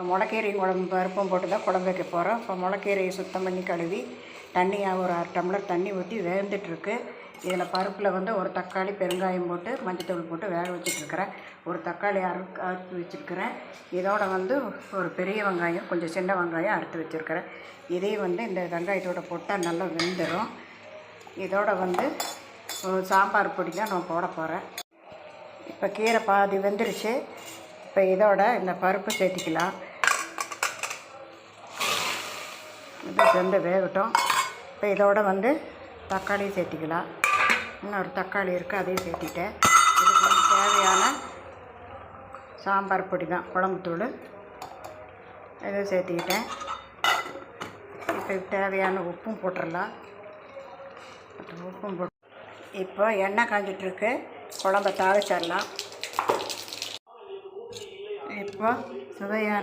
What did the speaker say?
முளைக்கீரையும் குழம்பு பருப்பும் போட்டு தான் குழம்பு வைக்க போகிறோம். இப்போ முளைக்கீரையை சுத்தம் பண்ணி கழுவி தண்ணியாக ஒரு 1/2 டம்ளர் தண்ணி ஊற்றி வேந்துட்டுருக்கு. இதில் பருப்பில் வந்து ஒரு தக்காளி, பெருங்காயம் போட்டு மஞ்சத்தூள் போட்டு வேக வச்சுட்ருக்கிறேன். ஒரு தக்காளி அறுத்து வச்சுருக்கிறேன். இதோட வந்து ஒரு பெரிய வெங்காயம், கொஞ்சம் சின்ன வெங்காயம் அறுத்து வச்சுருக்கிறேன். இதையும் வந்து இந்த வெங்காயத்தோட போட்டால் நல்லா வெந்துடும். இதோட வந்து சாம்பார் பொடி தான் நான் போட போகிறேன். இப்போ கீரை பாதி வெந்துருச்சு. இப்போ இதோட இந்த பருப்பு சேர்த்திக்கலாம். இது வெந்து வேகட்டும். இப்போ இதோட வந்து தக்காளி சேர்த்திக்கலாம். இன்னொரு தக்காளி இருக்குது, அதையும் சேர்த்திட்டேன். இதுக்கு வந்து தேவையான சாம்பார் பொடி தான், குழம்புத்தூள், இதை சேர்த்திக்கிட்டேன். இப்போ தேவையான உப்பும் போட்டுடலாம். உப்பும் போட்டு இப்போ எண்ணெய் காஞ்சிட்ருக்கு. குழம்ப தாளிச்சிடலாம். இப்போ சுவையான